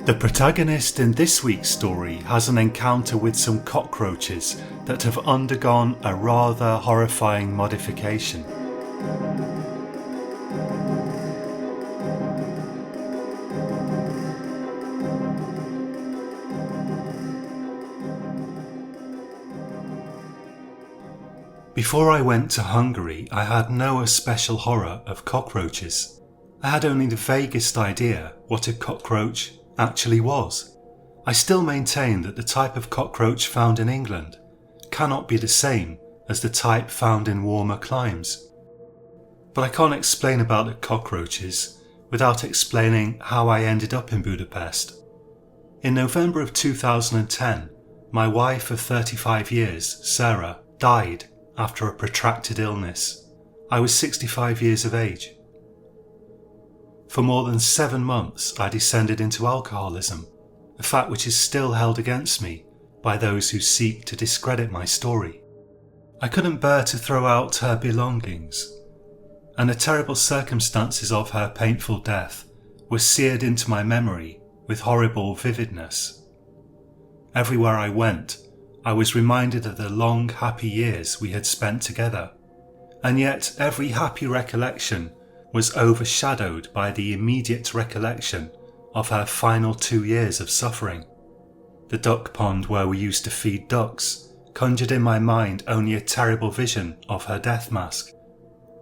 The protagonist in this week's story has an encounter with some cockroaches that have undergone a rather horrifying modification. Before I went to Hungary, I had no especial horror of cockroaches. I had only the vaguest idea what a cockroach actually was. I still maintain that the type of cockroach found in England cannot be the same as the type found in warmer climes. But I can't explain about the cockroaches without explaining how I ended up in Budapest. In November of 2010, my wife of 35 years, Sarah, died after a protracted illness. I was 65 years of age. For more than 7 months, I descended into alcoholism, a fact which is still held against me by those who seek to discredit my story. I couldn't bear to throw out her belongings, and the terrible circumstances of her painful death were seared into my memory with horrible vividness. Everywhere I went, I was reminded of the long, happy years we had spent together, and yet every happy recollection was overshadowed by the immediate recollection of her final 2 years of suffering. The duck pond where we used to feed ducks conjured in my mind only a terrible vision of her death mask.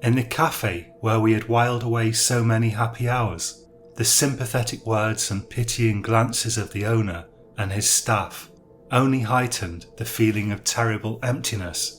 In the cafe where we had whiled away so many happy hours, the sympathetic words and pitying glances of the owner and his staff only heightened the feeling of terrible emptiness.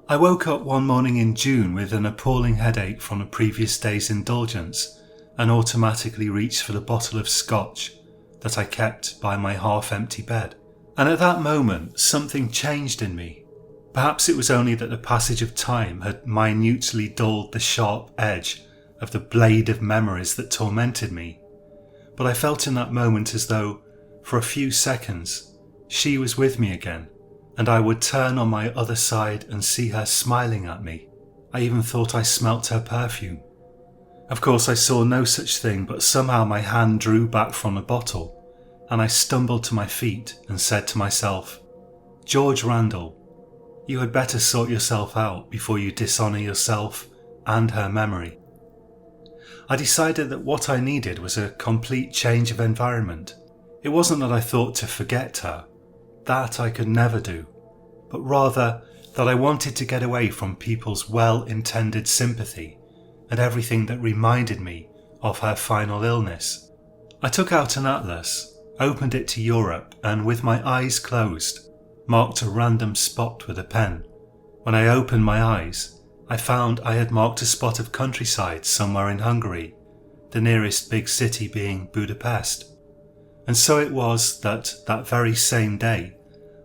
I woke up one morning in June with an appalling headache from the previous day's indulgence and automatically reached for the bottle of scotch that I kept by my half-empty bed. And at that moment, something changed in me. Perhaps it was only that the passage of time had minutely dulled the sharp edge of the blade of memories that tormented me. But I felt in that moment as though, for a few seconds, she was with me again, and I would turn on my other side and see her smiling at me. I even thought I smelt her perfume. Of course I saw no such thing, but somehow my hand drew back from the bottle, and I stumbled to my feet and said to myself, "George Randall, you had better sort yourself out before you dishonour yourself and her memory." I decided that what I needed was a complete change of environment. It wasn't that I thought to forget her. That I could never do, but rather that I wanted to get away from people's well-intended sympathy and everything that reminded me of her final illness. I took out an atlas, opened it to Europe, and with my eyes closed, marked a random spot with a pen. When I opened my eyes, I found I had marked a spot of countryside somewhere in Hungary, the nearest big city being Budapest. And so it was that very same day,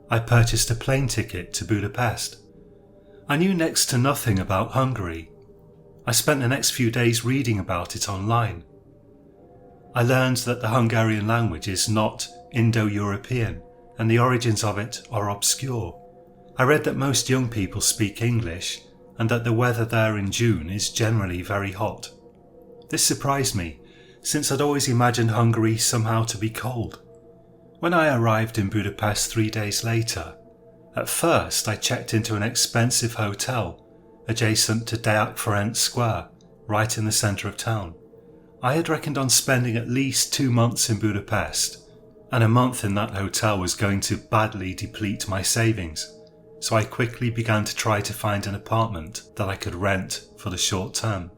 I purchased a plane ticket to Budapest. I knew next to nothing about Hungary. I spent the next few days reading about it online. I learned that the Hungarian language is not Indo-European, and the origins of it are obscure. I read that most young people speak English, and that the weather there in June is generally very hot. This surprised me, since I'd always imagined Hungary somehow to be cold. When I arrived in Budapest 3 days later, at first I checked into an expensive hotel adjacent to Deák Ferenc Square, right in the centre of town. I had reckoned on spending at least 2 months in Budapest, and a month in that hotel was going to badly deplete my savings, so I quickly began to try to find an apartment that I could rent for the short term.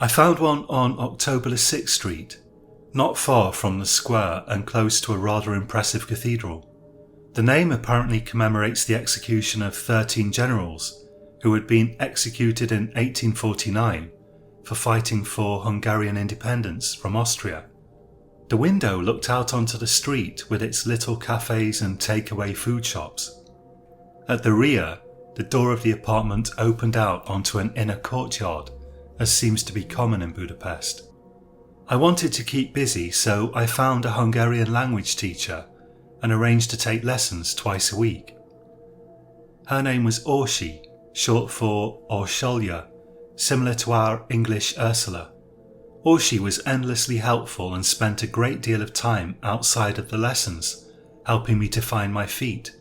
I found one on October 6th Street, not far from the square and close to a rather impressive cathedral. The name apparently commemorates the execution of 13 generals who had been executed in 1849 for fighting for Hungarian independence from Austria. The window looked out onto the street with its little cafes and takeaway food shops. At the rear, the door of the apartment opened out onto an inner courtyard, as seems to be common in Budapest. I wanted to keep busy, so I found a Hungarian language teacher and arranged to take lessons twice a week. Her name was Orsi, short for Orsolya, similar to our English Ursula. Orshi was endlessly helpful and spent a great deal of time outside of the lessons, helping me to find my feet,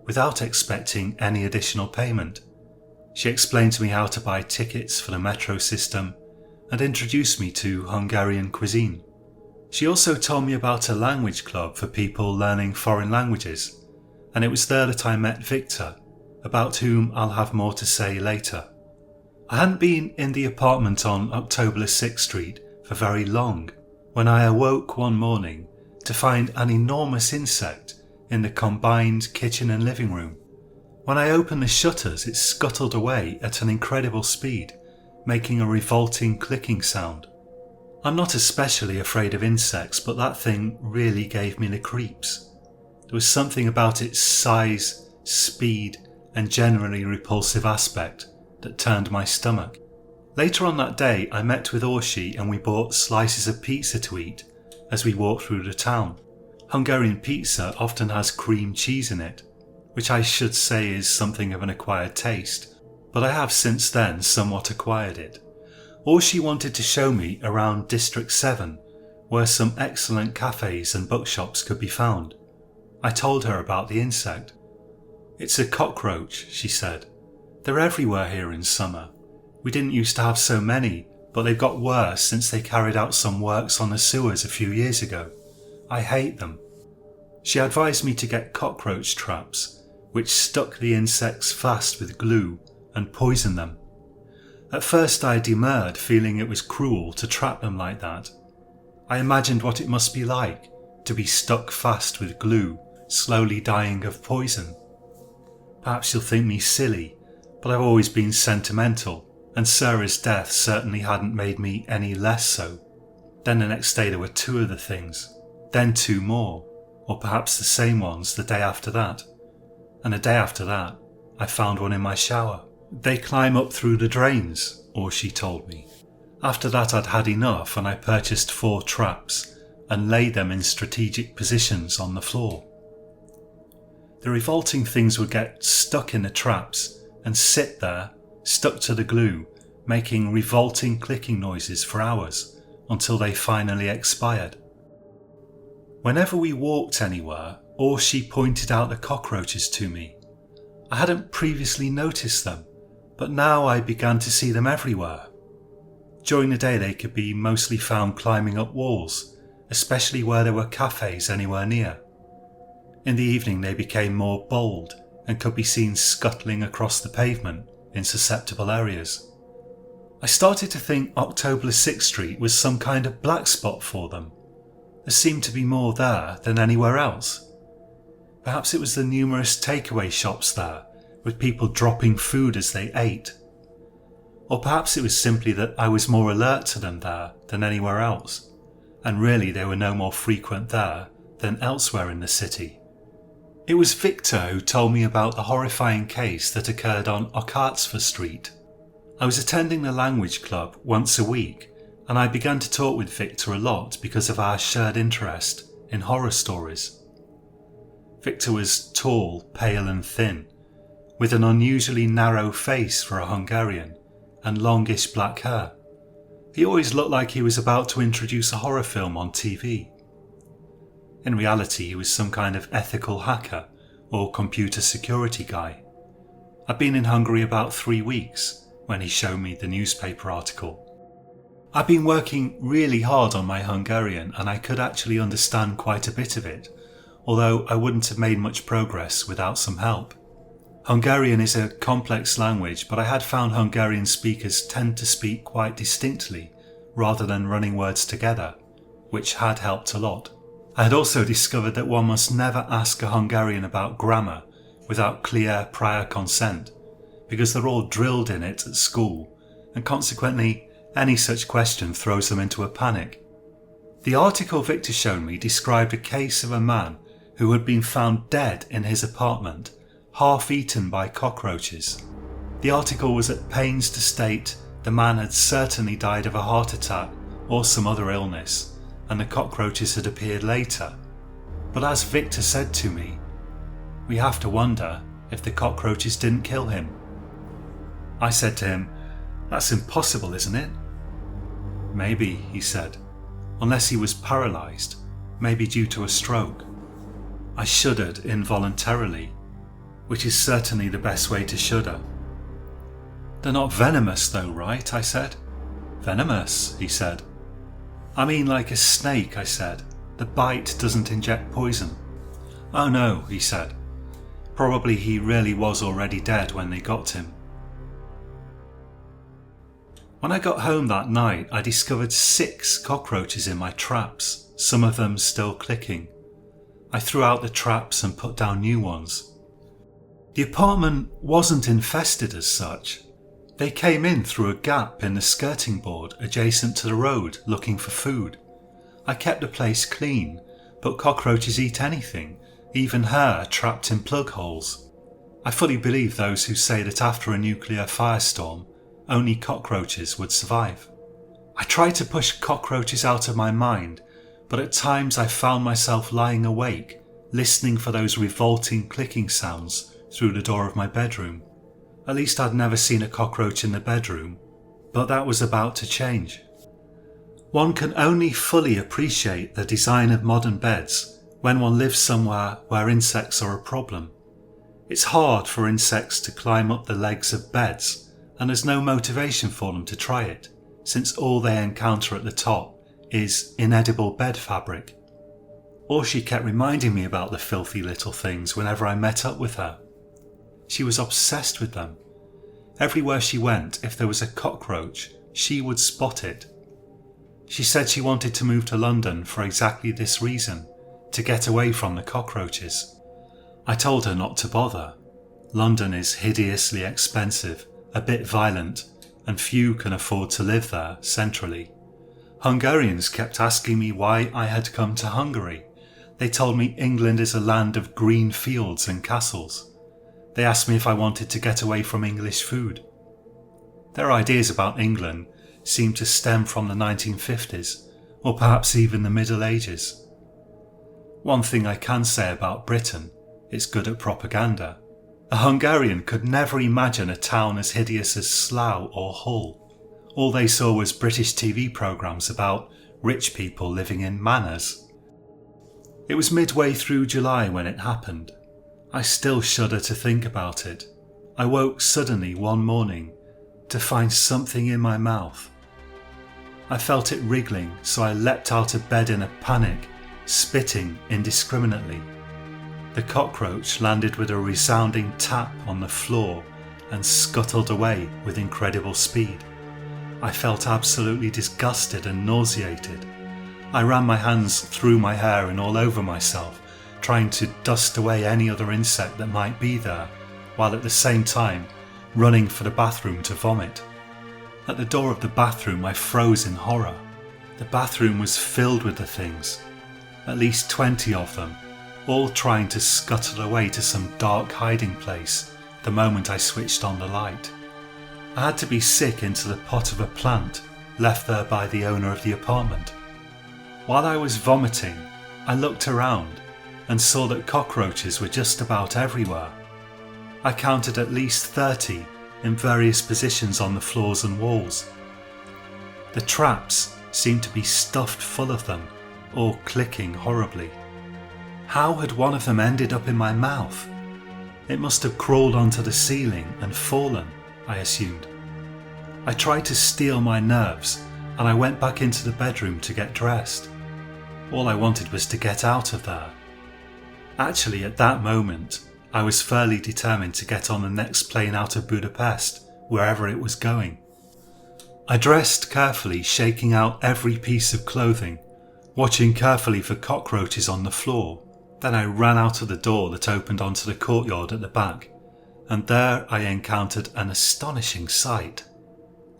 without expecting any additional payment. She explained to me how to buy tickets for the metro system and introduced me to Hungarian cuisine. She also told me about a language club for people learning foreign languages, and it was there that I met Victor, about whom I'll have more to say later. I hadn't been in the apartment on October 6th Street for very long when I awoke one morning to find an enormous insect in the combined kitchen and living room. When I opened the shutters, it scuttled away at an incredible speed, making a revolting clicking sound. I'm not especially afraid of insects, but that thing really gave me the creeps. There was something about its size, speed, and generally repulsive aspect that turned my stomach. Later on that day, I met with Orshi and we bought slices of pizza to eat as we walked through the town. Hungarian pizza often has cream cheese in it, which I should say is something of an acquired taste, but I have since then somewhat acquired it. Orshi wanted to show me around District 7, where some excellent cafes and bookshops could be found. I told her about the insect. "It's a cockroach," she said. "They're everywhere here in summer. We didn't used to have so many, but they've got worse since they carried out some works on the sewers a few years ago. I hate them." She advised me to get cockroach traps, which stuck the insects fast with glue and poisoned them. At first I demurred, feeling it was cruel to trap them like that. I imagined what it must be like to be stuck fast with glue, slowly dying of poison. Perhaps you'll think me silly, but I've always been sentimental, and Sarah's death certainly hadn't made me any less so. Then the next day there were 2 of the things, then 2 more, or perhaps the same ones the day after that. And the day after that, I found one in my shower. "They climb up through the drains," Orshi told me. After that I'd had enough and I purchased 4 traps and laid them in strategic positions on the floor. The revolting things would get stuck in the traps and sit there, stuck to the glue, making revolting clicking noises for hours until they finally expired. Whenever we walked anywhere, Orshi pointed out the cockroaches to me. I hadn't previously noticed them, but now I began to see them everywhere. During the day they could be mostly found climbing up walls, especially where there were cafes anywhere near. In the evening they became more bold and could be seen scuttling across the pavement in susceptible areas. I started to think October 6th Street was some kind of black spot for them. There seemed to be more there than anywhere else. Perhaps it was the numerous takeaway shops there, with people dropping food as they ate. Or perhaps it was simply that I was more alert to them there than anywhere else, and really they were no more frequent there than elsewhere in the city. It was Victor who told me about the horrifying case that occurred on Okatsva Street. I was attending the language club once a week, and I began to talk with Victor a lot because of our shared interest in horror stories. Victor was tall, pale and thin, with an unusually narrow face for a Hungarian and longish black hair. He always looked like he was about to introduce a horror film on TV. In reality, he was some kind of ethical hacker or computer security guy. I'd been in Hungary about 3 weeks when he showed me the newspaper article. I'd been working really hard on my Hungarian and I could actually understand quite a bit of it, although I wouldn't have made much progress without some help. Hungarian is a complex language, but I had found Hungarian speakers tend to speak quite distinctly rather than running words together, which had helped a lot. I had also discovered that one must never ask a Hungarian about grammar without clear prior consent, because they're all drilled in it at school, and consequently any such question throws them into a panic. The article Victor showed me described a case of a man who had been found dead in his apartment, half eaten by cockroaches. The article was at pains to state the man had certainly died of a heart attack or some other illness, and the cockroaches had appeared later. But as Victor said to me, we have to wonder if the cockroaches didn't kill him. I said to him, "That's impossible, isn't it?" Maybe, he said. Unless he was paralysed, maybe due to a stroke. I shuddered involuntarily, which is certainly the best way to shudder. They're not venomous though, right? I said. Venomous, he said. I mean like a snake, I said. The bite doesn't inject poison. Oh no, he said. Probably he really was already dead when they got him. When I got home that night, I discovered 6 cockroaches in my traps, some of them still clicking. I threw out the traps and put down new ones. The apartment wasn't infested as such. They came in through a gap in the skirting board adjacent to the road looking for food. I kept the place clean, but cockroaches eat anything, even hair trapped in plug holes. I fully believe those who say that after a nuclear firestorm, only cockroaches would survive. I tried to push cockroaches out of my mind, but at times I found myself lying awake, listening for those revolting clicking sounds through the door of my bedroom. At least I'd never seen a cockroach in the bedroom, but that was about to change. One can only fully appreciate the design of modern beds when one lives somewhere where insects are a problem. It's hard for insects to climb up the legs of beds, and there's no motivation for them to try it, since all they encounter at the top is inedible bed fabric. Or she kept reminding me about the filthy little things whenever I met up with her. She was obsessed with them. Everywhere she went, if there was a cockroach, she would spot it. She said she wanted to move to London for exactly this reason, to get away from the cockroaches. I told her not to bother. London is hideously expensive, a bit violent, and few can afford to live there centrally. Hungarians kept asking me why I had come to Hungary. They told me England is a land of green fields and castles. They asked me if I wanted to get away from English food. Their ideas about England seem to stem from the 1950s, or perhaps even the Middle Ages. One thing I can say about Britain, it's good at propaganda. A Hungarian could never imagine a town as hideous as Slough or Hull. All they saw was British TV programmes about rich people living in manors. It was midway through July when it happened. I still shudder to think about it. I woke suddenly one morning to find something in my mouth. I felt it wriggling, so I leapt out of bed in a panic, spitting indiscriminately. The cockroach landed with a resounding tap on the floor and scuttled away with incredible speed. I felt absolutely disgusted and nauseated. I ran my hands through my hair and all over myself, trying to dust away any other insect that might be there, while at the same time running for the bathroom to vomit. At the door of the bathroom I froze in horror. The bathroom was filled with the things, at least 20 of them, all trying to scuttle away to some dark hiding place the moment I switched on the light. I had to be sick into the pot of a plant left there by the owner of the apartment. While I was vomiting, I looked around and saw that cockroaches were just about everywhere. I counted at least 30 in various positions on the floors and walls. The traps seemed to be stuffed full of them, all clicking horribly. How had one of them ended up in my mouth? It must have crawled onto the ceiling and fallen, I assumed. I tried to steel my nerves and I went back into the bedroom to get dressed. All I wanted was to get out of there. Actually, at that moment, I was fairly determined to get on the next plane out of Budapest, wherever it was going. I dressed carefully, shaking out every piece of clothing, watching carefully for cockroaches on the floor. Then I ran out of the door that opened onto the courtyard at the back, and there I encountered an astonishing sight.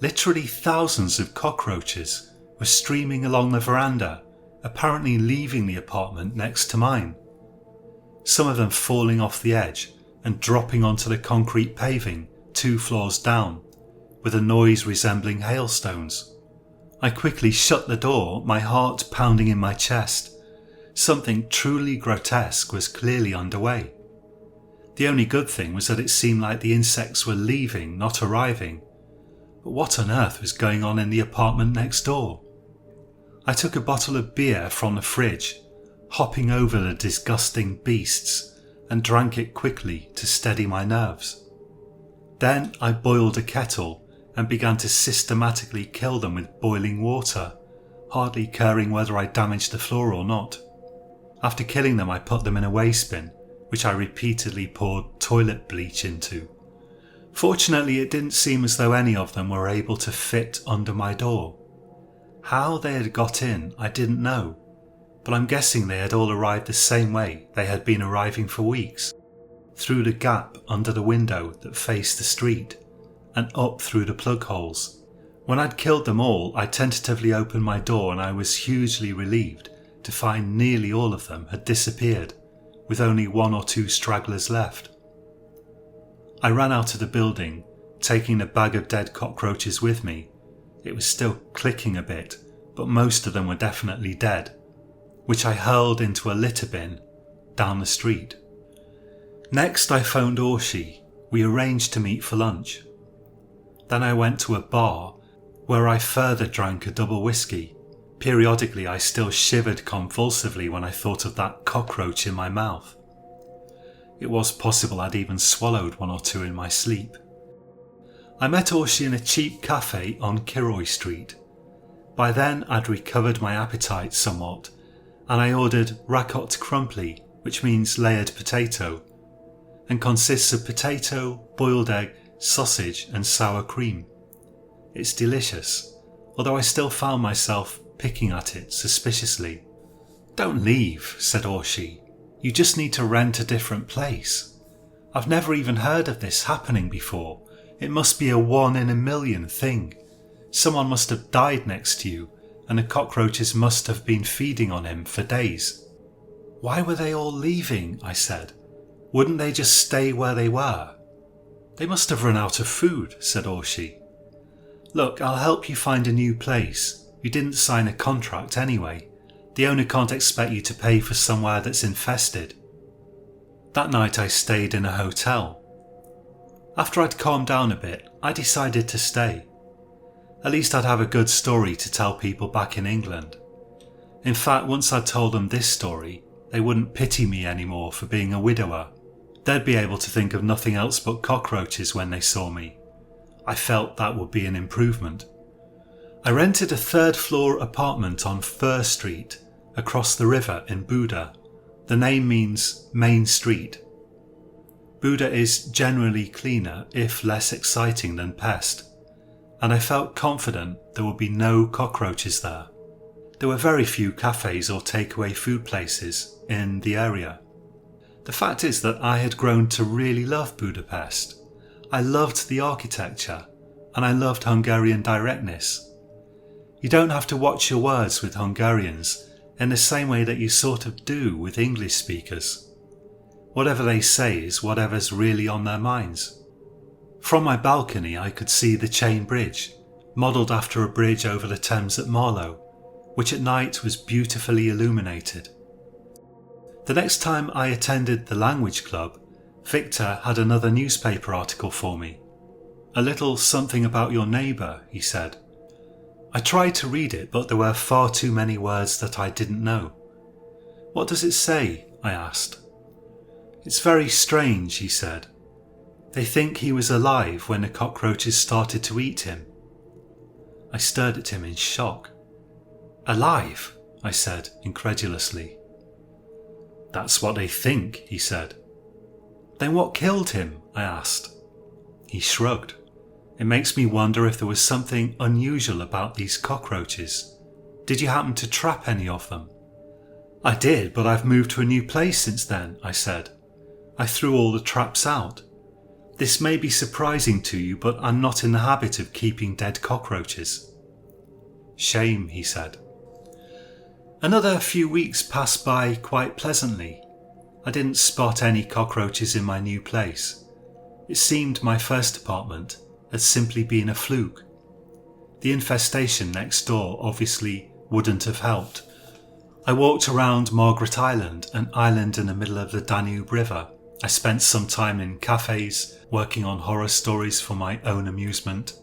Literally thousands of cockroaches were streaming along the veranda, apparently leaving the apartment next to mine. Some of them falling off the edge and dropping onto the concrete paving 2 floors down, with a noise resembling hailstones. I quickly shut the door, my heart pounding in my chest. Something truly grotesque was clearly underway. The only good thing was that it seemed like the insects were leaving, not arriving. But what on earth was going on in the apartment next door? I took a bottle of beer from the fridge, hopping over the disgusting beasts, and drank it quickly to steady my nerves. Then I boiled a kettle and began to systematically kill them with boiling water, hardly caring whether I damaged the floor or not. After killing them, I put them in a waste bin, which I repeatedly poured toilet bleach into. Fortunately, it didn't seem as though any of them were able to fit under my door. How they had got in, I didn't know, but I'm guessing they had all arrived the same way they had been arriving for weeks, through the gap under the window that faced the street, and up through the plug holes. When I'd killed them all, I tentatively opened my door and I was hugely relieved to find nearly all of them had disappeared, with only 1 or 2 stragglers left. I ran out of the building, taking a bag of dead cockroaches with me. It was still clicking a bit, but most of them were definitely dead, which I hurled into a litter bin down the street. Next I phoned Orshi. We arranged to meet for lunch. Then I went to a bar where I further drank a double whiskey. Periodically I still shivered convulsively when I thought of that cockroach in my mouth. It was possible I'd even swallowed 1 or 2 in my sleep. I met Orshi in a cheap cafe on Kirroy Street. By then I'd recovered my appetite somewhat, and I ordered rakot crumpli, which means layered potato, and consists of potato, boiled egg, sausage and sour cream. It's delicious, although I still found myself picking at it suspiciously. "Don't leave," said Orshi. "You just need to rent a different place. I've never even heard of this happening before. It must be a 1 in a million thing. Someone must have died next to you, and the cockroaches must have been feeding on him for days." "Why were they all leaving?" I said. "Wouldn't they just stay where they were?" "They must have run out of food," said Orshi. "Look, I'll help you find a new place. You didn't sign a contract anyway. The owner can't expect you to pay for somewhere that's infested." That night I stayed in a hotel. After I'd calmed down a bit, I decided to stay. At least I'd have a good story to tell people back in England. In fact, once I'd told them this story, they wouldn't pity me anymore for being a widower. They'd be able to think of nothing else but cockroaches when they saw me. I felt that would be an improvement. I rented a 3rd floor apartment on Fir Street, across the river in Buda. The name means main street. Buda is generally cleaner, if less exciting than Pest, and I felt confident there would be no cockroaches there. There were very few cafes or takeaway food places in the area. The fact is that I had grown to really love Budapest. I loved the architecture, and I loved Hungarian directness. You don't have to watch your words with Hungarians in the same way that you sort of do with English speakers. Whatever they say is whatever's really on their minds. From my balcony I could see the Chain Bridge, modelled after a bridge over the Thames at Marlow, which at night was beautifully illuminated. The next time I attended the language club, Victor had another newspaper article for me. "A little something about your neighbour," he said. I tried to read it, but there were far too many words that I didn't know. "What does it say?" I asked. "It's very strange," he said. "They think he was alive when the cockroaches started to eat him." I stared at him in shock. "Alive?" I said incredulously. "That's what they think," he said. "Then what killed him?" I asked. He shrugged. "It makes me wonder if there was something unusual about these cockroaches. Did you happen to trap any of them?" "I did, but I've moved to a new place since then," I said. "I threw all the traps out. This may be surprising to you, but I'm not in the habit of keeping dead cockroaches." "Shame," he said. Another few weeks passed by quite pleasantly. I didn't spot any cockroaches in my new place. It seemed my first apartment had simply been a fluke. The infestation next door obviously wouldn't have helped. I walked around Margaret Island, an island in the middle of the Danube River. I spent some time in cafes, working on horror stories for my own amusement,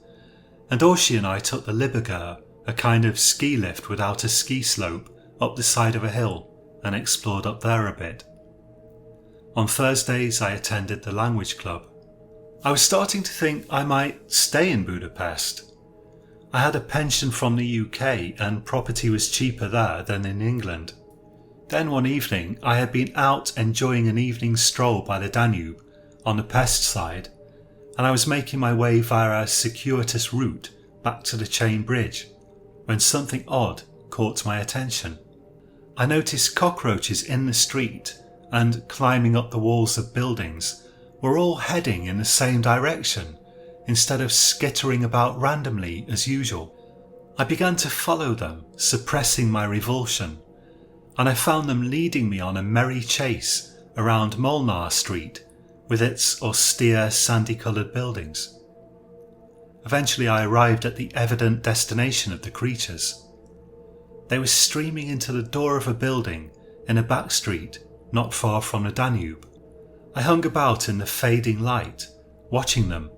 and Orshi and I took the Liberger a kind of ski lift without a ski slope up the side of a hill, and explored up there a bit. On Thursdays I attended the language club. I was starting to think I might stay in Budapest. I had a pension from the UK and property was cheaper there than in England. Then one evening I had been out enjoying an evening stroll by the Danube on the Pest side, and I was making my way via a circuitous route back to the chain bridge when something odd caught my attention. I noticed cockroaches in the street and climbing up the walls of buildings were all heading in the same direction instead of skittering about randomly as usual. I began to follow them, suppressing my revulsion, and I found them leading me on a merry chase around Molnar Street with its austere sandy-coloured buildings. Eventually I arrived at the evident destination of the creatures. They were streaming into the door of a building in a back street not far from the Danube. I hung about in the fading light, watching them.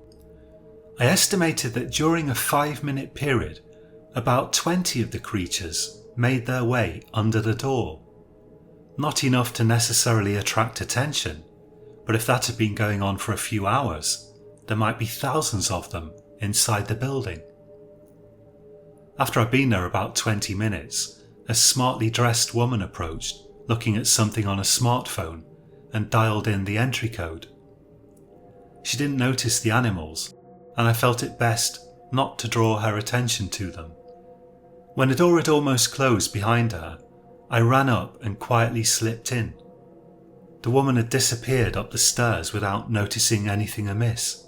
I estimated that during a 5-minute period, about 20 of the creatures made their way under the door. Not enough to necessarily attract attention, but if that had been going on for a few hours, there might be thousands of them inside the building. After I'd been there about 20 minutes, a smartly dressed woman approached, looking at something on a smartphone, and dialed in the entry code. She didn't notice the animals, and I felt it best not to draw her attention to them. When the door had almost closed behind her, I ran up and quietly slipped in. The woman had disappeared up the stairs without noticing anything amiss.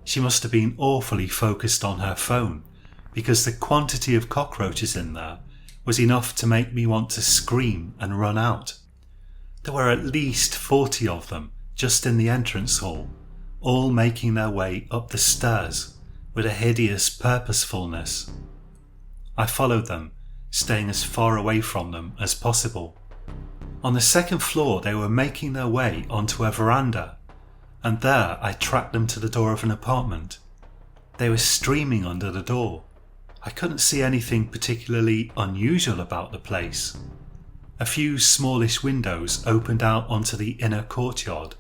She must have been awfully focused on her phone, because the quantity of cockroaches in there was enough to make me want to scream and run out. There were at least 40 of them just in the entrance hall, all making their way up the stairs with a hideous purposefulness. I followed them, staying as far away from them as possible. On the second floor they were making their way onto a veranda, and there I tracked them to the door of an apartment. They were streaming under the door. I couldn't see anything particularly unusual about the place. A few smallish windows opened out onto the inner courtyard,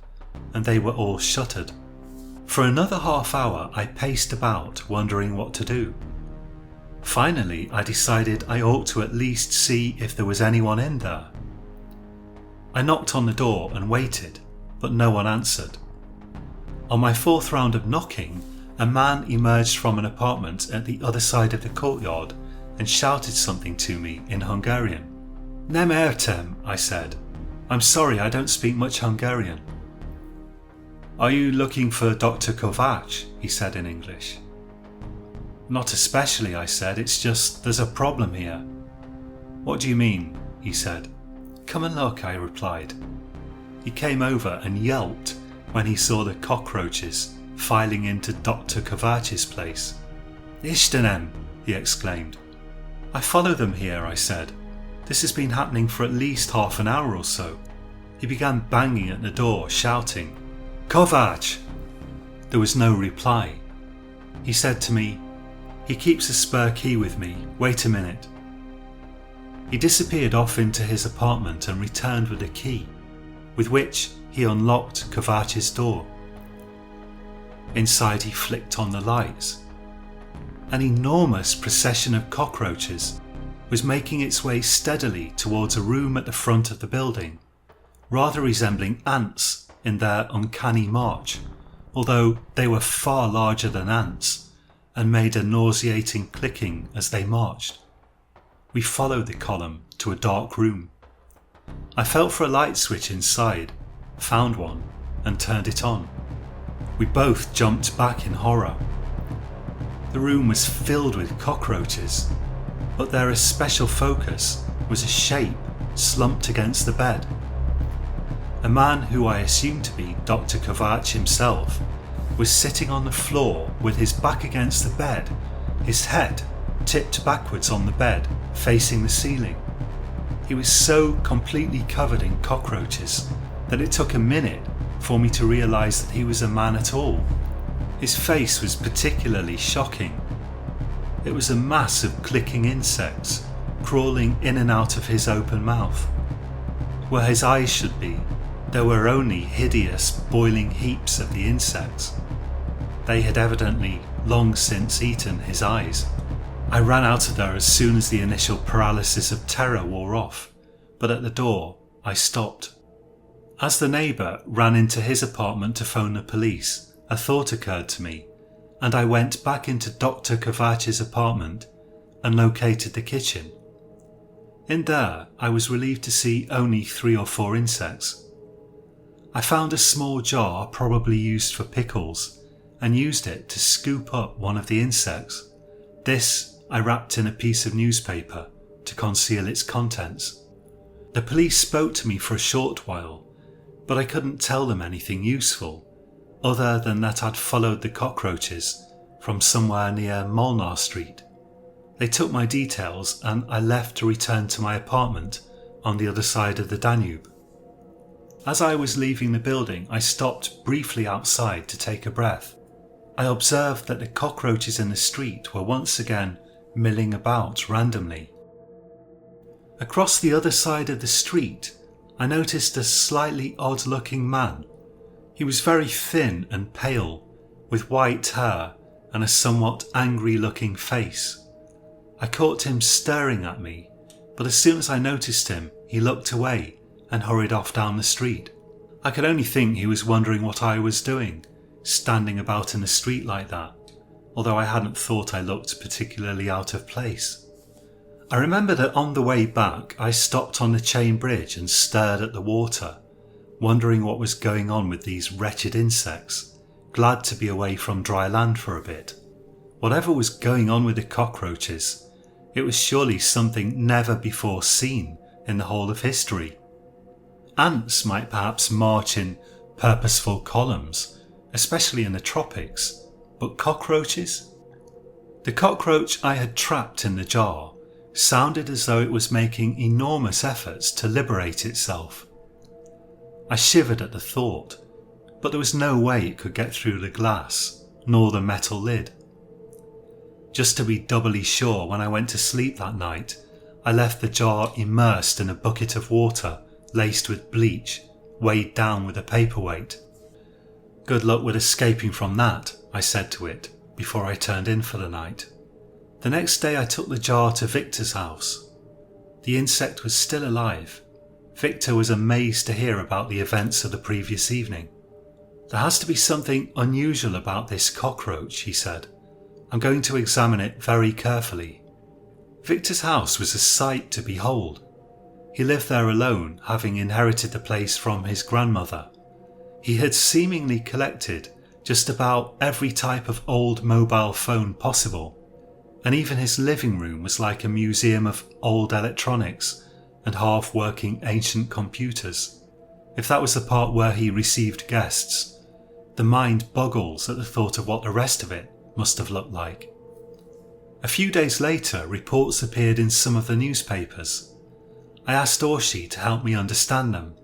and they were all shuttered. For another half hour I paced about, wondering what to do. Finally I decided I ought to at least see if there was anyone in there. I knocked on the door and waited, but no one answered. On my fourth round of knocking, a man emerged from an apartment at the other side of the courtyard and shouted something to me in Hungarian. "Nem értem," I said. "I'm sorry, I don't speak much Hungarian." "Are you looking for Dr. Kovács?" he said in English. "Not especially," I said. "It's just there's a problem here." "What do you mean?" he said. "Come and look," I replied. He came over and yelped when he saw the cockroaches filing into Dr. Kovács's place. "Istenem!" he exclaimed. "I follow them here," I said. "This has been happening for at least half an hour or so." He began banging at the door, shouting, "Kovács!" There was no reply. He said to me, "He keeps a spare key with me, wait a minute." He disappeared off into his apartment and returned with a key, with which he unlocked Kovács's door. Inside he flicked on the lights. An enormous procession of cockroaches was making its way steadily towards a room at the front of the building, rather resembling ants in their uncanny march, although they were far larger than ants and made a nauseating clicking as they marched. We followed the column to a dark room. I felt for a light switch inside, found one, and turned it on. We both jumped back in horror. The room was filled with cockroaches, but their especial focus was a shape slumped against the bed. A man who I assumed to be Dr. Kovács himself was sitting on the floor with his back against the bed, his head tipped backwards on the bed, facing the ceiling. He was so completely covered in cockroaches that it took a minute for me to realise that he was a man at all. His face was particularly shocking. It was a mass of clicking insects crawling in and out of his open mouth. Where his eyes should be, there were only hideous boiling heaps of the insects. They had evidently long since eaten his eyes. I ran out of there as soon as the initial paralysis of terror wore off, but at the door I stopped. As the neighbour ran into his apartment to phone the police, a thought occurred to me, and I went back into Dr. Kovach's apartment and located the kitchen. In there, I was relieved to see only 3 or 4 insects. I found a small jar probably used for pickles and used it to scoop up one of the insects. This I wrapped in a piece of newspaper to conceal its contents. The police spoke to me for a short while, but I couldn't tell them anything useful, other than that I'd followed the cockroaches from somewhere near Molnar Street. They took my details and I left to return to my apartment on the other side of the Danube. As I was leaving the building, I stopped briefly outside to take a breath. I observed that the cockroaches in the street were once again milling about randomly. Across the other side of the street, I noticed a slightly odd-looking man. He was very thin and pale, with white hair and a somewhat angry-looking face. I caught him staring at me, but as soon as I noticed him, he looked away and hurried off down the street. I could only think he was wondering what I was doing, standing about in the street like that, although I hadn't thought I looked particularly out of place. I remember that on the way back I stopped on the chain bridge and stared at the water, wondering what was going on with these wretched insects, glad to be away from dry land for a bit. Whatever was going on with the cockroaches, it was surely something never before seen in the whole of history. Ants might perhaps march in purposeful columns, especially in the tropics, but cockroaches? The cockroach I had trapped in the jar sounded as though it was making enormous efforts to liberate itself. I shivered at the thought, but there was no way it could get through the glass, nor the metal lid. Just to be doubly sure, when I went to sleep that night, I left the jar immersed in a bucket of water laced with bleach, weighed down with a paperweight. Good luck with escaping from that, I said to it before I turned in for the night. The next day I took the jar to Victor's house. The insect was still alive. Victor was amazed to hear about the events of the previous evening. There has to be something unusual about this cockroach, he said. I'm going to examine it very carefully. Victor's house was a sight to behold. He lived there alone, having inherited the place from his grandmother. He had seemingly collected just about every type of old mobile phone possible, and even his living room was like a museum of old electronics and half-working ancient computers. If that was the part where he received guests, the mind boggles at the thought of what the rest of it must have looked like. A few days later, reports appeared in some of the newspapers. I asked Orshi to help me understand them.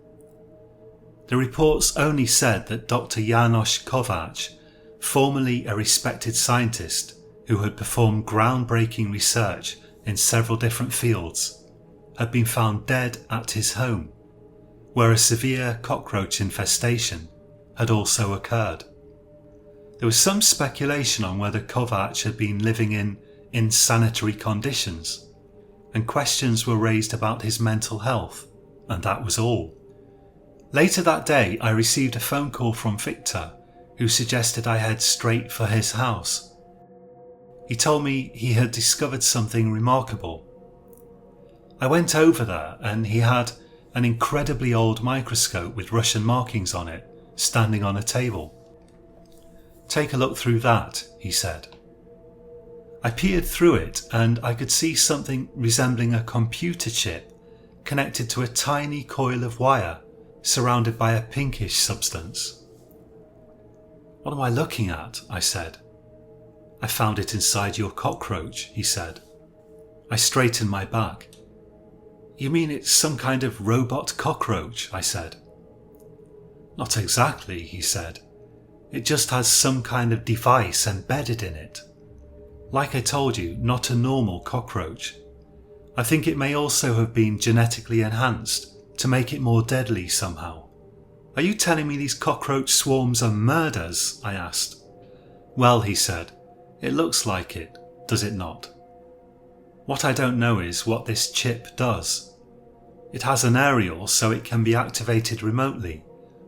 The reports only said that Dr. János Kovács, formerly a respected scientist who had performed groundbreaking research in several different fields, had been found dead at his home, where a severe cockroach infestation had also occurred. There was some speculation on whether Kovács had been living in insanitary conditions, and questions were raised about his mental health, and that was all. Later that day, I received a phone call from Victor, who suggested I head straight for his house. He told me he had discovered something remarkable. I went over there and he had an incredibly old microscope with Russian markings on it, standing on a table. "Take a look through that," he said. I peered through it and I could see something resembling a computer chip connected to a tiny coil of wire surrounded by a pinkish substance. "What am I looking at?" I said. "I found it inside your cockroach," he said. I straightened my back. "You mean it's some kind of robot cockroach?" I said. "Not exactly," he said. "It just has some kind of device embedded in it." Like I told you, not a normal cockroach. I think it may also have been genetically enhanced to make it more deadly somehow. Are you telling me these cockroach swarms are murders? I asked. Well, he said, it looks like it, does it not? What I don't know is what this chip does. It has an aerial so it can be activated remotely,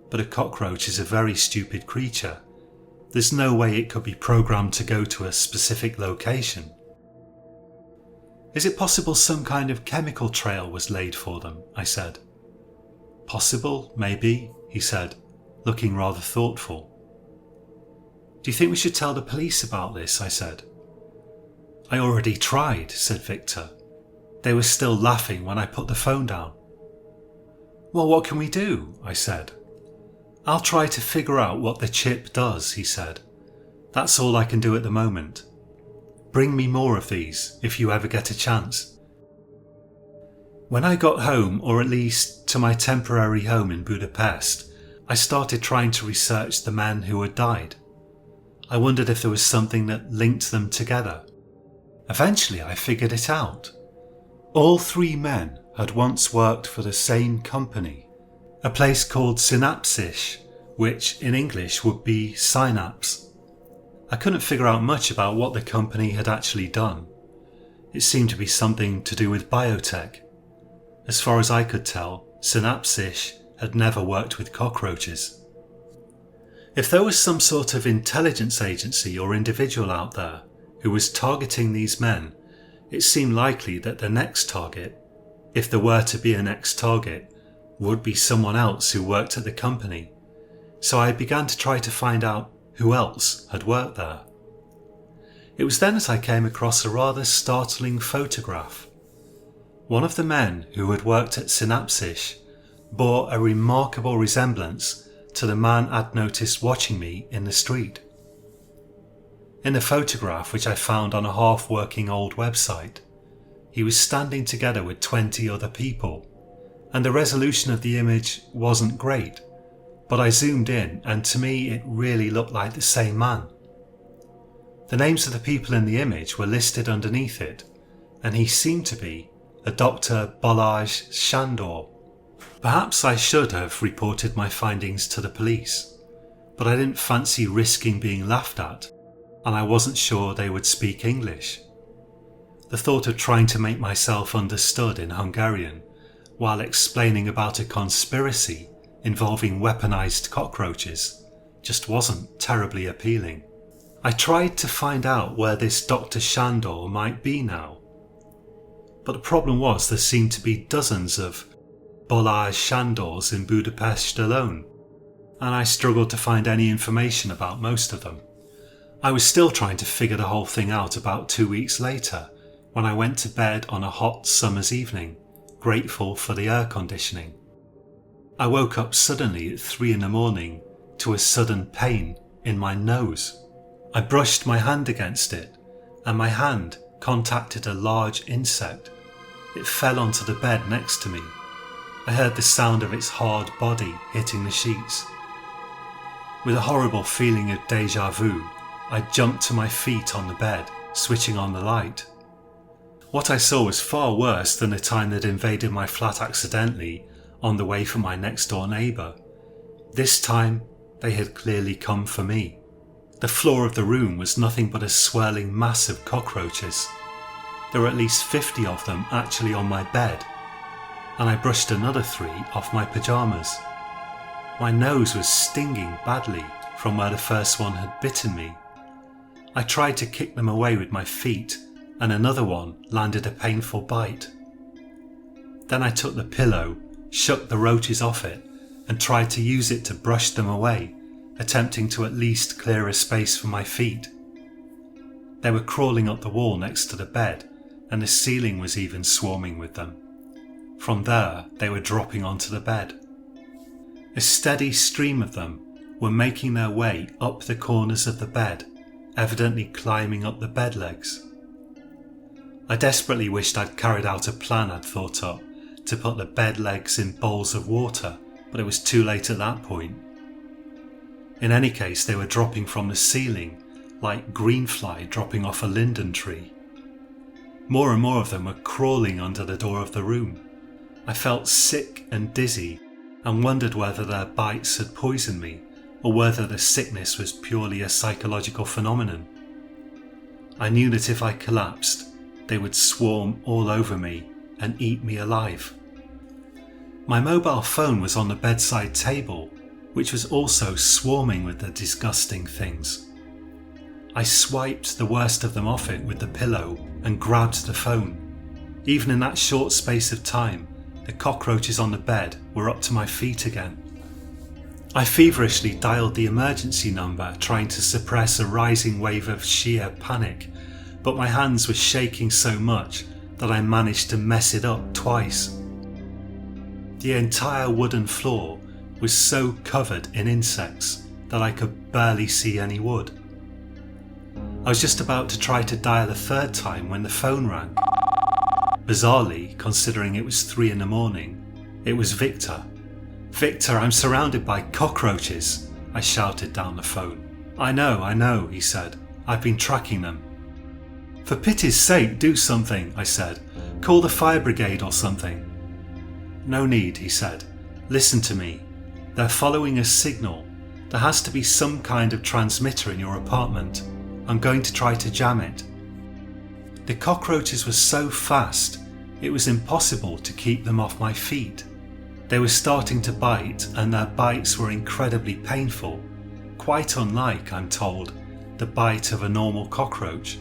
but a cockroach is a very stupid creature. There's no way it could be programmed to go to a specific location. Is it possible some kind of chemical trail was laid for them? I said. Possible, maybe, he said, looking rather thoughtful. Do you think we should tell the police about this? I said. I already tried, said Victor. They were still laughing when I put the phone down. Well, what can we do? I said. I'll try to figure out what the chip does, he said. That's all I can do at the moment. Bring me more of these if you ever get a chance. When I got home, or at least to my temporary home in Budapest, I started trying to research the men who had died. I wondered if there was something that linked them together. Eventually I figured it out. All three men had once worked for the same company, a place called Synapsis, which in English would be synapse. I couldn't figure out much about what the company had actually done. It seemed to be something to do with biotech. As far as I could tell, Synapsis had never worked with cockroaches. If there was some sort of intelligence agency or individual out there who was targeting these men, it seemed likely that the next target, if there were to be a next target, would be someone else who worked at the company. So I began to try to find out who else had worked there. It was then that I came across a rather startling photograph. One of the men who had worked at Synapsis bore a remarkable resemblance to the man I'd noticed watching me in the street. In the photograph, which I found on a half-working old website, he was standing together with 20 other people, and the resolution of the image wasn't great, but I zoomed in and to me it really looked like the same man. The names of the people in the image were listed underneath it, and he seemed to be a Dr. Balázs Sándor. Perhaps I should have reported my findings to the police, but I didn't fancy risking being laughed at, and I wasn't sure they would speak English. The thought of trying to make myself understood in Hungarian while explaining about a conspiracy involving weaponized cockroaches just wasn't terribly appealing. I tried to find out where this Dr. Sándor might be now, but the problem was there seemed to be dozens of Balázs Sándors in Budapest alone, and I struggled to find any information about most of them. I was still trying to figure the whole thing out about 2 weeks later, when I went to bed on a hot summer's evening, grateful for the air conditioning. I woke up suddenly at 3 a.m. to a sudden pain in my nose. I brushed my hand against it, and my hand contacted a large insect. It fell onto the bed next to me. I heard the sound of its hard body hitting the sheets. With a horrible feeling of déjà vu, I jumped to my feet on the bed, switching on the light. What I saw was far worse than the time they'd invaded my flat accidentally on the way from my next door neighbour. This time, they had clearly come for me. The floor of the room was nothing but a swirling mass of cockroaches. There were at least 50 of them actually on my bed, and I brushed another 3 off my pyjamas. My nose was stinging badly from where the first one had bitten me. I tried to kick them away with my feet, and another one landed a painful bite. Then I took the pillow, shook the roaches off it, and tried to use it to brush them away, attempting to at least clear a space for my feet. They were crawling up the wall next to the bed, and the ceiling was even swarming with them. From there, they were dropping onto the bed. A steady stream of them were making their way up the corners of the bed, evidently climbing up the bed legs. I desperately wished I'd carried out a plan I'd thought up to put the bed legs in bowls of water, but it was too late at that point. In any case, they were dropping from the ceiling, like greenfly dropping off a linden tree. More and more of them were crawling under the door of the room. I felt sick and dizzy and wondered whether their bites had poisoned me or whether the sickness was purely a psychological phenomenon. I knew that if I collapsed, they would swarm all over me and eat me alive. My mobile phone was on the bedside table, which was also swarming with the disgusting things. I swiped the worst of them off it with the pillow and grabbed the phone. Even in that short space of time, the cockroaches on the bed were up to my feet again. I feverishly dialed the emergency number, trying to suppress a rising wave of sheer panic, but my hands were shaking so much that I managed to mess it up twice. The entire wooden floor was so covered in insects that I could barely see any wood. I was just about to try to dial a third time when the phone rang. Bizarrely, considering it was 3 a.m, it was Victor. "Victor, I'm surrounded by cockroaches," I shouted down the phone. I know, he said. "I've been tracking them." "For pity's sake, do something," I said. "Call the fire brigade or something." "No need," he said. "Listen to me. They're following a signal. There has to be some kind of transmitter in your apartment. I'm going to try to jam it." The cockroaches were so fast, it was impossible to keep them off my feet. They were starting to bite, and their bites were incredibly painful, quite unlike, I'm told, the bite of a normal cockroach.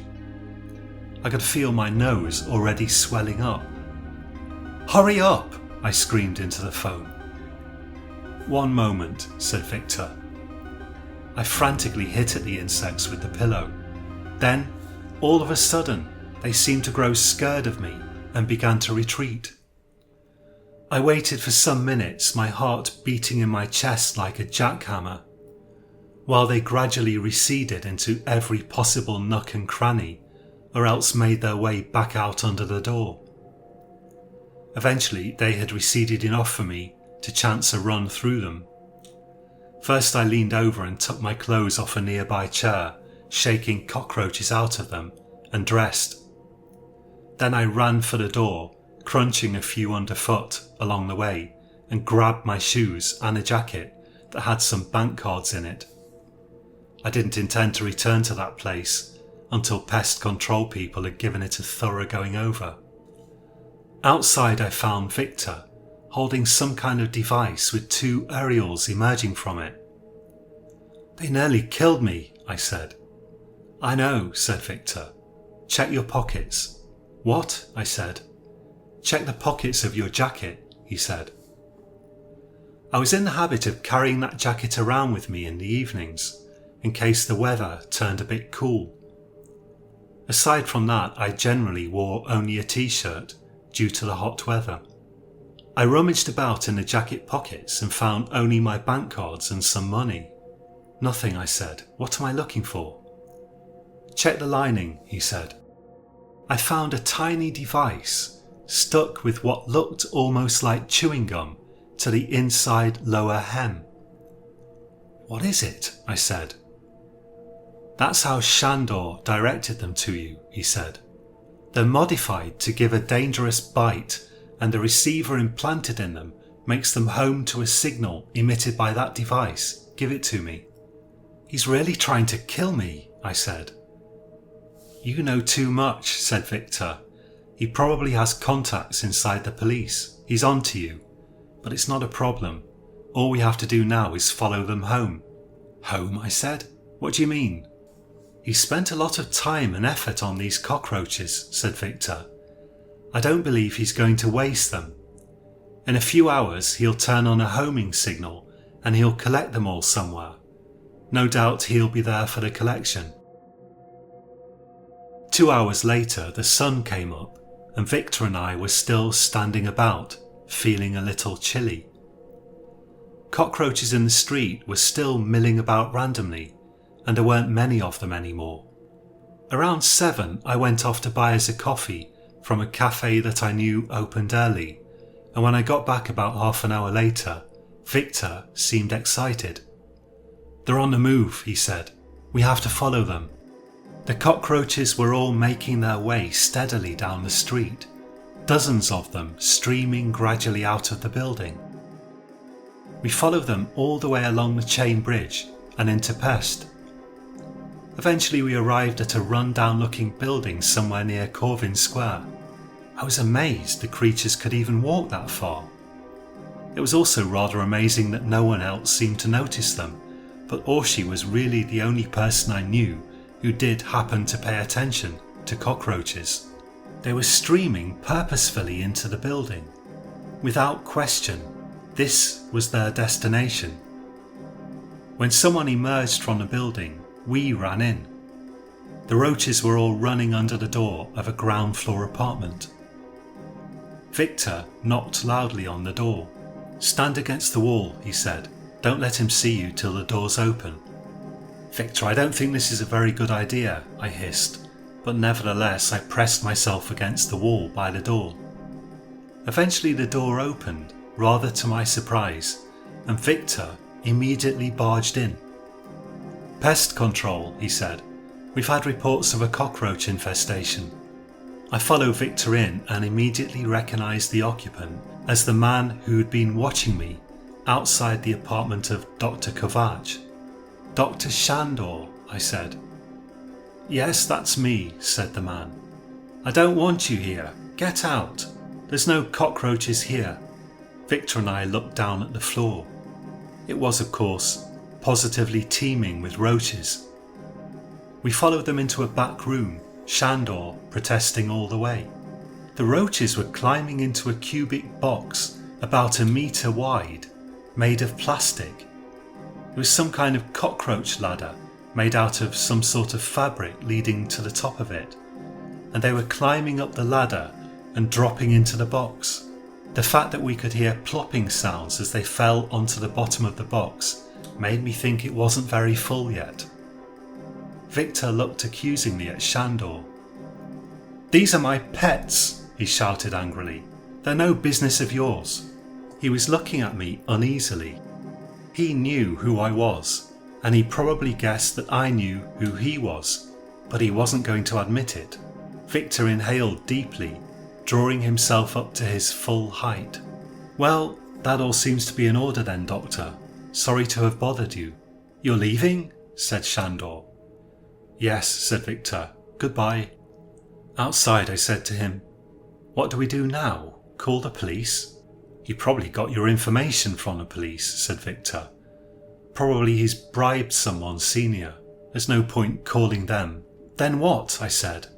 I could feel my nose already swelling up. "Hurry up!" I screamed into the phone. "One moment," said Victor. I frantically hit at the insects with the pillow. Then, all of a sudden, they seemed to grow scared of me and began to retreat. I waited for some minutes, my heart beating in my chest like a jackhammer, while they gradually receded into every possible nook and cranny, or else made their way back out under the door. Eventually, they had receded enough for me to chance a run through them. First, I leaned over and took my clothes off a nearby chair, shaking cockroaches out of them, and dressed. Then I ran for the door, crunching a few underfoot along the way, and grabbed my shoes and a jacket that had some bank cards in it. I didn't intend to return to that place until pest control people had given it a thorough going over. Outside, I found Victor, holding some kind of device with 2 aerials emerging from it. "They nearly killed me," I said. "I know," said Victor. "Check your pockets." "What?" I said. "Check the pockets of your jacket," he said. I was in the habit of carrying that jacket around with me in the evenings, in case the weather turned a bit cool. Aside from that, I generally wore only a t-shirt due to the hot weather. I rummaged about in the jacket pockets and found only my bank cards and some money. "Nothing," I said. "What am I looking for?" "Check the lining," he said. I found a tiny device stuck with what looked almost like chewing gum to the inside lower hem. "What is it?" I said. "That's how Shandor directed them to you," he said. "They're modified to give a dangerous bite, and the receiver implanted in them makes them home to a signal emitted by that device. Give it to me." "He's really trying to kill me," I said. "You know too much," said Victor. "He probably has contacts inside the police. He's on to you. But it's not a problem. All we have to do now is follow them home." "Home?" I said. "What do you mean?" "He spent a lot of time and effort on these cockroaches," said Victor. "I don't believe he's going to waste them. In a few hours he'll turn on a homing signal and he'll collect them all somewhere. No doubt he'll be there for the collection." 2 hours later the sun came up and Victor and I were still standing about, feeling a little chilly. Cockroaches in the street were still milling about randomly, and there weren't many of them anymore. Around 7 I went off to buy us a coffee from a cafe that I knew opened early, and when I got back about half an hour later, Victor seemed excited. "They're on the move," he said. "We have to follow them." The cockroaches were all making their way steadily down the street, dozens of them streaming gradually out of the building. We followed them all the way along the chain bridge and into Pest. Eventually we arrived at a run-down looking building somewhere near Corvin Square. I was amazed the creatures could even walk that far. It was also rather amazing that no one else seemed to notice them, but Orshi was really the only person I knew who did happen to pay attention to cockroaches. They were streaming purposefully into the building. Without question, this was their destination. When someone emerged from the building, we ran in. The roaches were all running under the door of a ground floor apartment. Victor knocked loudly on the door. "Stand against the wall," he said. "Don't let him see you till the door's open." "Victor, I don't think this is a very good idea," I hissed, but nevertheless I pressed myself against the wall by the door. Eventually the door opened, rather to my surprise, and Victor immediately barged in. "Pest control," he said. "We've had reports of a cockroach infestation." I followed Victor in and immediately recognised the occupant as the man who'd been watching me outside the apartment of Dr. Kovac. "Dr. Shandor," I said. "Yes, that's me," said the man. "I don't want you here. Get out. There's no cockroaches here." Victor and I looked down at the floor. It was, of course, positively teeming with roaches. We followed them into a back room, Shandor protesting all the way. The roaches were climbing into a cubic box about 1 metre wide, made of plastic. It was some kind of cockroach ladder made out of some sort of fabric leading to the top of it, and they were climbing up the ladder and dropping into the box. The fact that we could hear plopping sounds as they fell onto the bottom of the box made me think it wasn't very full yet. Victor looked accusingly at Shandor. "These are my pets," he shouted angrily. "They're no business of yours." He was looking at me uneasily. He knew who I was, and he probably guessed that I knew who he was, but he wasn't going to admit it. Victor inhaled deeply, drawing himself up to his full height. "Well, that all seems to be in order then, Doctor. Sorry to have bothered you." "You're leaving?" said Shandor. "Yes," said Victor. "Goodbye." Outside I said to him, "What do we do now? Call the police?" "You probably got your information from the police," said Victor. "Probably he's bribed someone senior. There's no point calling them." "Then what?" I said.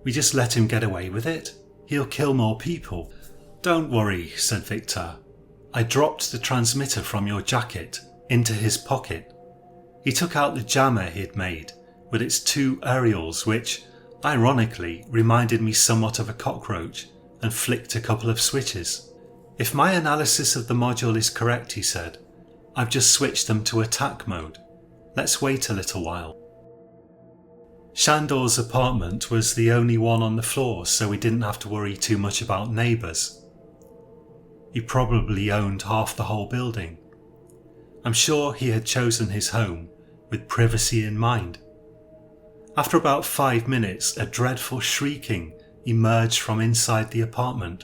"We just let him get away with it? He'll kill more people." "Don't worry," said Victor. I dropped the transmitter from your jacket into his pocket. He took out the jammer he'd made with its 2 aerials, which, ironically, reminded me somewhat of a cockroach, and flicked a couple of switches. "If my analysis of the module is correct," he said, "I've just switched them to attack mode. Let's wait a little while." Shandor's apartment was the only one on the floor, so we didn't have to worry too much about neighbours. He probably owned half the whole building. I'm sure he had chosen his home with privacy in mind. After about 5 minutes, a dreadful shrieking emerged from inside the apartment.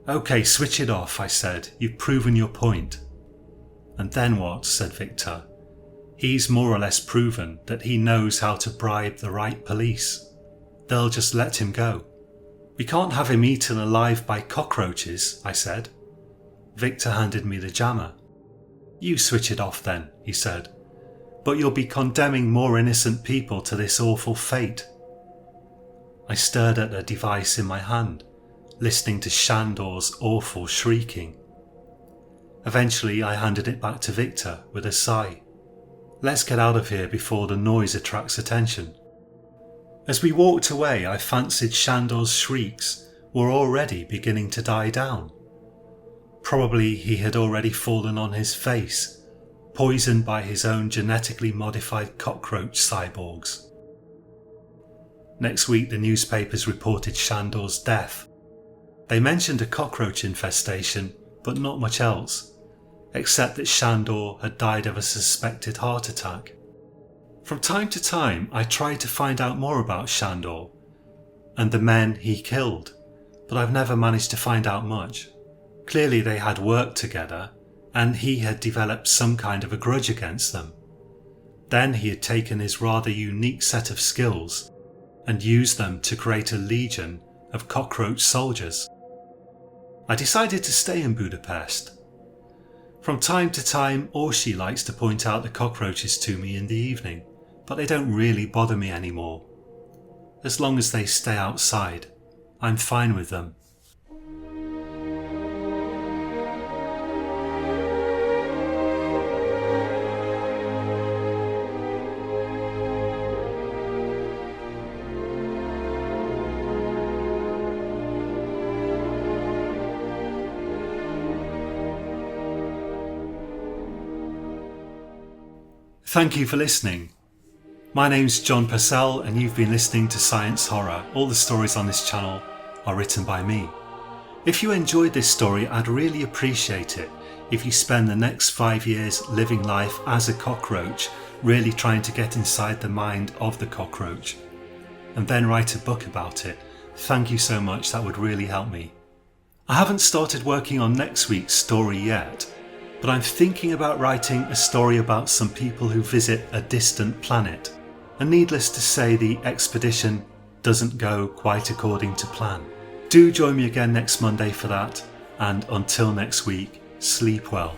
"Okay, switch it off," I said. "You've proven your point." "And then what?" said Victor. "He's more or less proven that he knows how to bribe the right police. They'll just let him go." "We can't have him eaten alive by cockroaches," I said. Victor handed me the jammer. "You switch it off then," he said. "But you'll be condemning more innocent people to this awful fate." I stared at the device in my hand, listening to Shandor's awful shrieking. Eventually I handed it back to Victor with a sigh. "Let's get out of here before the noise attracts attention." As we walked away, I fancied Shandor's shrieks were already beginning to die down. Probably he had already fallen on his face, poisoned by his own genetically modified cockroach cyborgs. Next week the newspapers reported Shandor's death. They mentioned a cockroach infestation, but not much else, except that Shandor had died of a suspected heart attack. From time to time I tried to find out more about Shandor and the men he killed, but I've never managed to find out much. Clearly they had worked together and he had developed some kind of a grudge against them. Then he had taken his rather unique set of skills and used them to create a legion of cockroach soldiers. I decided to stay in Budapest. From time to time Orsi likes to point out the cockroaches to me in the evening, but they don't really bother me anymore. As long as they stay outside, I'm fine with them. Thank you for listening. My name's John Purcell and you've been listening to Science Horror. All the stories on this channel are written by me. If you enjoyed this story, I'd really appreciate it if you spend the next 5 years living life as a cockroach, really trying to get inside the mind of the cockroach, and then write a book about it. Thank you so much, that would really help me. I haven't started working on next week's story yet, but I'm thinking about writing a story about some people who visit a distant planet, and needless to say the expedition doesn't go quite according to plan. Do join me again next Monday for that, and until next week, sleep well.